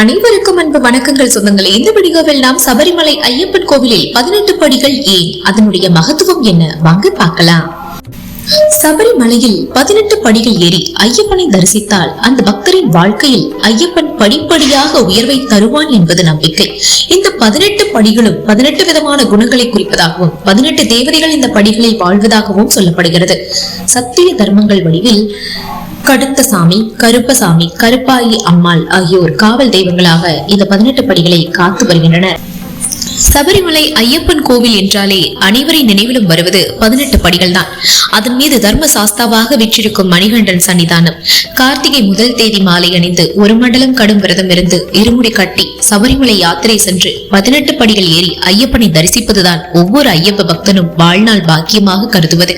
அனைவருக்கும் அன்பு வணக்கங்கள் சொந்தங்களே. இந்த வீடியோவில் நாம் சபரிமலை ஐயப்பன் கோவிலில் 18 படிகள் ஏன், அதனுடைய மகத்துவம் என்ன, வாங்க பார்க்கலாம். சபரிமலையில் 18 படிகள் ஏறி ஐயப்பனை தரிசித்தால் அந்த பக்தரின் வாழ்க்கையில் ஐயப்பன் படிப்படியாக உயர்வை தருவான் என்பது நம்பிக்கை. இந்த 18 படிகளும் 18 விதமான குணங்களை குறிப்பதாகவும் 18 தேவதைகள் இந்த படிகளில் வாழ்வதாகவும் சொல்லப்படுகிறது. சத்திய தர்மங்கள் வடிவில் கடுத்தசாமி, கருப்பசாமி, கருப்பாயி அம்மாள் ஆகியோர் காவல் தெய்வங்களாக இந்த 18 படிகளை காத்து வருகின்றனர். சபரிமலை ஐயப்பன் கோவில் என்றாலே அனைவரின் நினைவிலும் வருவது 18 படிகள் தான். அதன் மீது தர்ம சாஸ்தாவாக வீற்றிருக்கும் மணிகண்டன் சன்னிதானம். கார்த்திகை முதல் தேதி மாலை அணிந்து ஒரு மண்டலம் கடும் விரதம் இருந்து இருமுடி கட்டி சபரிமலை யாத்திரை சென்று 18 படிகள் ஏறி ஐயப்பனை தரிசிப்பதுதான் ஒவ்வொரு ஐயப்ப பக்தனும் வாழ்நாள் பாக்கியமாக கருதுவது.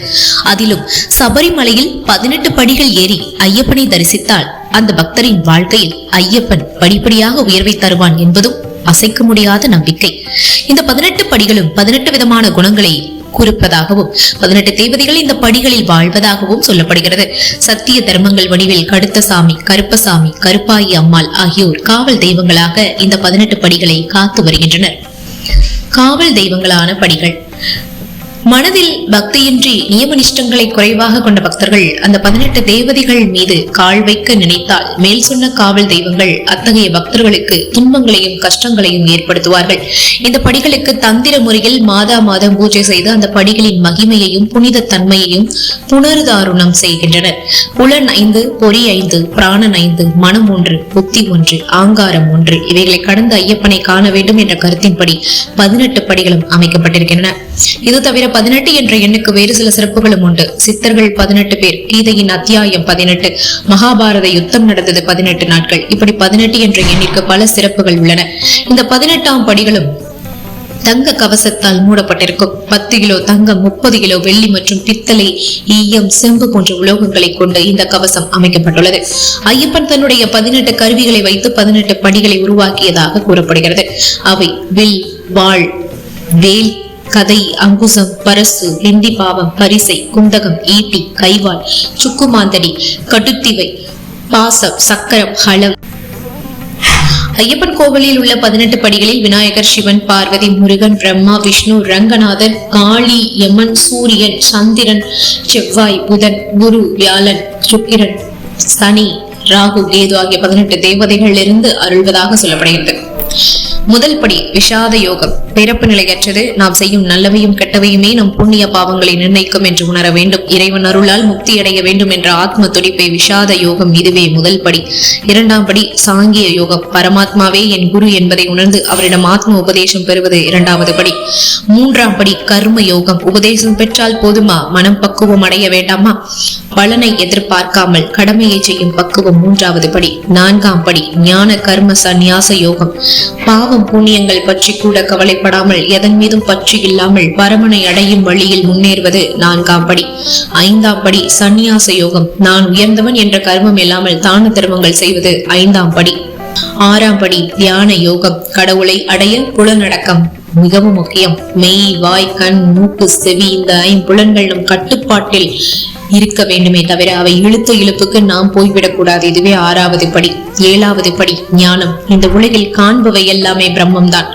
அதிலும் சபரிமலையில் 18 படிகள் ஏறி ஐயப்பனை தரிசித்தால் அந்த பக்தரின் வாழ்க்கையில் ஐயப்பன் படிப்படியாக உயர்வை தருவான் என்பதும் அசைக்க முடியாத நம்பிக்கை. இந்த 18 படிகளும் 18 விதமான குணங்களை குறிப்பதாகவும் 18 தேவதைகள் இந்த படிகளில் வாழ்வதாகவும் சொல்லப்படுகிறது. சத்திய தர்மங்கள் வடிவில் கடுத்தசாமி, கருப்பசாமி, கருப்பாயி அம்மாள் ஆகியோர் காவல் தெய்வங்களாக இந்த 18 படிகளை காத்து வருகின்றனர். காவல் தெய்வங்களான படிகள். மனதில் பக்தியின்றி நியமனிஷ்டங்களை குறைவாக கொண்ட பக்தர்கள் அந்த 18 தேவதைகள் மீது கால் வைக்க நினைத்தால் மேல் சொன்ன காவல் தெய்வங்கள் அத்தகைய பக்தர்களுக்கு துன்பங்களையும் கஷ்டங்களையும் ஏற்படுத்துவார்கள். இந்த படிகளுக்கு தந்திர முறையில் மாதம் பூஜை செய்து அந்த படிகளின் மகிமையையும் புனித தன்மையையும் புனருதாரணம் செய்கின்றனர். புலன் 5, பொறி 5, பிராணன் 5, மனம் 1, புத்தி 1, ஆங்காரம் 1 இவைகளை கடந்து ஐயப்பனை காண வேண்டும் என்ற கருத்தின்படி 18 படிகளும் அமைக்கப்பட்டிருக்கின்றன. இது தவிர 18 என்ற எண்ணுக்கு வேறு சில சிறப்புகளும் உண்டு. சித்தர்கள் 18 பேர், கீதையின் அத்தியாயம் 18, மகாபாரத யுத்தம் நடந்தது 18 நாட்கள். இப்படி 18 என்ற எண்ணிற்கு பல சிறப்புகள் உள்ளன. இந்த 18ஆம் படிகளும் தங்க கவசத்தால் மூடப்பட்டிருக்கும். 10 கிலோ தங்கம், 30 கிலோ வெள்ளி மற்றும் பித்தளை, ஈயம், செம்பு போன்ற உலோகங்களை கொண்டு இந்த கவசம் அமைக்கப்பட்டுள்ளது. ஐயப்பன் தன்னுடைய 18 கருவிகளை வைத்து 18 படிகளை உருவாக்கியதாக கூறப்படுகிறது. அவை வில், வாள், வேல், கதை, அங்குசம், பரசு, லிந்தி பாவம், பரிசை, குந்தகம், ஈட்டி, கைவாள், சுக்குமாந்தடி, கடுத்திவை, பாசம், சக்கரம், ஹளம். ஐயப்பன் கோவிலில் உள்ள 18 படிகளில் விநாயகர், சிவன், பார்வதி, முருகன், பிரம்மா, விஷ்ணு, ரங்கநாதன், காளி, யமன், சூரியன், சந்திரன், செவ்வாய், புதன், குரு, வியாழன், சுக்கிரன், சனி, ராகு, கேது ஆகிய 18 தேவதைகள் இருந்து அருள்வதாக சொல்லப்படுகிறது. முதல் படி விஷாத யோகம். பிறப்பு நிலையற்றது. நாம் செய்யும் நல்லவையும் கெட்டவையுமே நம் புண்ணிய பாவங்களை நிர்ணயிக்கும் என்று உணர வேண்டும். இறைவன் அருளால் முக்தி அடைய வேண்டும் என்ற ஆத்ம துடிப்பை விஷாத யோகம். இதுவே முதல் படி. இரண்டாம் படி சாங்கிய யோகம். பரமாத்மாவே என் குரு என்பதை உணர்ந்து அவரிடம் ஆத்ம உபதேசம் பெறுவது இரண்டாவது படி. மூன்றாம் படி கர்ம யோகம். உபதேசம் பெற்றால் போதுமா? மனம் பக்குவம் அடைய வேண்டாமா? பலனை எதிர்பார்க்காமல் கடமையை செய்யும் பக்குவம் மூன்றாவது படி. நான்காம் படி ஞான கர்ம சந்நியாச யோகம். பாவம் புண்ணியங்கள் பற்றி கூட கவலைப்படாமல் எதன் மீதும் பற்றி இல்லாமல் பரமனை அடையும் வழியில் முன்னேறுவது நான்காம் படி. ஐந்தாம் படி சந்நியாச யோகம். நான் உயர்ந்தவன் என்ற கர்மம் இல்லாமல் தான தர்மங்கள் செய்வது ஐந்தாம் படி. ஆறாம் படி தியான யோகம். கடவுளை அடைய புலனடக்கம் மிகவும் முக்கியம். மெய், வாய், கண், மூக்கு, செவி இந்த 5 புலன்களும் கட்டுப்பாட்டில் இருக்க வேண்டுமே தவிர அவை இழுத்த இழுப்புக்கு நாம் போய்விடக் கூடாது. இதுவே ஆறாவது படி. ஏழாவது படி ஞானம். இந்த உலகில் காண்பவை எல்லாமே பிரம்மம் தான்,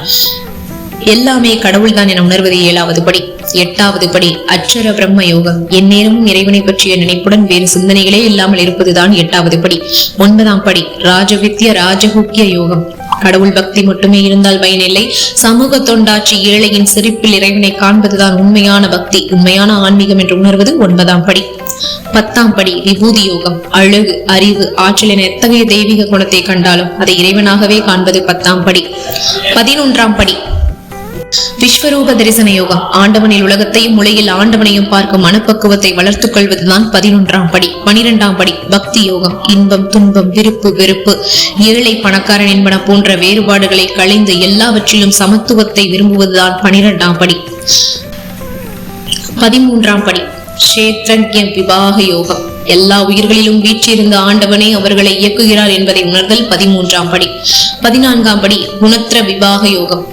எல்லாமே கடவுள் தான் என உணர்வது ஏழாவது படி. எட்டாவது படி அட்சர பிரம்ம யோகம். எந்நேரமும் இறைவனை பற்றிய நினைப்புடன் வேறு சிந்தனைகளே இல்லாமல் இருப்பதுதான் எட்டாவது படி. 9ஆம் படி ராஜவித்ய ராஜகுக்கிய யோகம். கடவுள் பக்தி மட்டுமே இருந்தால் பயனில்லை. சமூக தொண்டாற்றி ஏழையின் சிரிப்பில் இறைவனை காண்பதுதான் உண்மையான பக்தி, உண்மையான ஆன்மீகம் என்று உணர்வது 9ஆம் படி. 10ஆம் படி விபூதி யோகம். அழகு, அறிவு, ஆற்றல் என எத்தகைய தெய்வீக குணத்தை கண்டாலும் அதை இறைவனாகவே காண்பது 10ஆம் படி. 11ஆம் படி விஸ்வரூப தரிசன யோகம். ஆண்டவனில் உலகத்தையும் உலகில் ஆண்டவனையும் பார்க்கும் மனப்பக்குவத்தை வளர்த்துக் கொள்வதுதான் 11ஆம் படி. 12ஆம் படி பக்தி யோகம். இன்பம், துன்பம், விருப்பு, வெறுப்பு, ஏழை, பணக்காரன் என்பன போன்ற வேறுபாடுகளை களைந்து எல்லாவற்றிலும் சமத்துவத்தை விரும்புவதுதான் 12ஆம் படி. 13ஆம் படி கஷேத்ரஜ்ய விவாக யோகம். எல்லா உயிர்களிலும் வீற்றிருந்த ஆண்டவனே அவர்களை இயக்குகிறார் என்பதை உணர்தல் 13ஆம் படி. 14ஆம் படி குணத்திர விவாக யோகம்.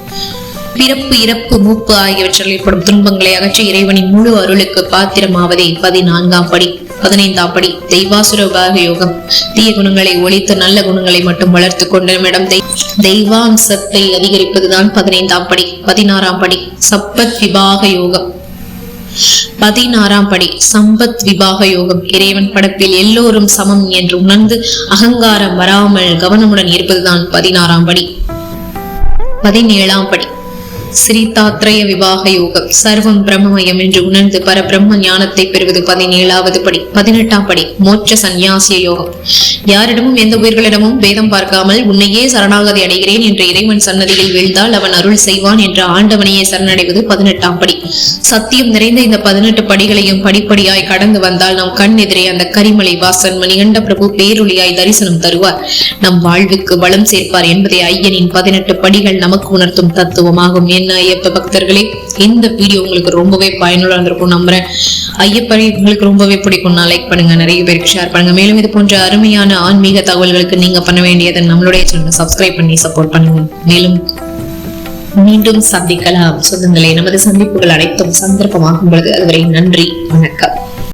பிறப்பு இறப்பு மூப்பு ஆகியவற்றால் ஏற்படும் துன்பங்களை அகற்றி இறைவனின் முழு அருளுக்கு பாத்திரமாவதே 14ஆம் படி. 15ஆம் படி தெய்வாசுர விபாக யோகம். தீய குணங்களை ஒழித்து நல்ல குணங்களை மட்டும் வளர்த்து கொண்டு நம்மிடம் தெய்வாம்சத்தை அதிகரிப்பதுதான் 15ஆம் படி. 16ஆம் படி சப்பத் விபாக யோகம். 16ஆம் படி சம்பத் விபாக யோகம். இறைவன் படைப்பில் எல்லோரும் சமம் என்று உணர்ந்து அகங்காரம் வராமல் கவனமுடன் இருப்பதுதான் 16ஆம் படி. 17ஆம் படி ஸ்ரீதாத்ரய விபாக யோகம். சர்வம் பிரம்மமயம் என்று உணர்ந்து பரபிரம்ம ஞானத்தை பெறுவது 17ஆவது படி. 18ஆம் படி மோட்ச சந்நியாசிய யோகம். யாரிடமும் எந்த உயிர்களிடமும் பேதம் பார்க்காமல் உன்னையே சரணாகதி அடைகிறேன் என்ற இறைவன் சன்னதியில் வீழ்ந்தால் அவன் அருள் செய்வான் என்ற ஆண்டவனையே சரணடைவது 18ஆம் படி. சத்தியம் நிறைந்த இந்த 18 படிகளையும் படிப்படியாய் கடந்து வந்தால் நம் கண் எதிரே அந்த கரிமலை வாசன் மணிகண்ட பிரபு பேருளியாய் தரிசனம் தருவார், நம் வாழ்வுக்கு வளம் சேர்ப்பார் என்பதை ஐயனின் 18 படிகள் நமக்கு உணர்த்தும் தத்துவமாகும். என்ன ஐயப்ப பக்தர்களே, இந்த வீடியோ உங்களுக்கு ரொம்பவே பயனுள்ள இருந்திருக்கும் நம்புறேன். ஐயப்பனை உங்களுக்கு ரொம்பவே பிடிக்கும், லைக் பண்ணுங்க, நிறைய பேருக்கு ஷேர் பண்ணுங்க. மேலும் இது போன்ற அருமையான ஆன்மீக தகவல்களுக்கு நீங்க பண்ண வேண்டியதை நம்மளுடைய சேனலை சப்ஸ்கிரைப் பண்ணி சப்போர்ட் பண்ணுங்க. மேலும் மீண்டும் சந்திக்கலாம் சொந்தங்களே. நமது சந்திப்புகள் அனைத்தும் சந்தர்ப்பமாகும் பொழுது அதுவரை நன்றி, வணக்கம்.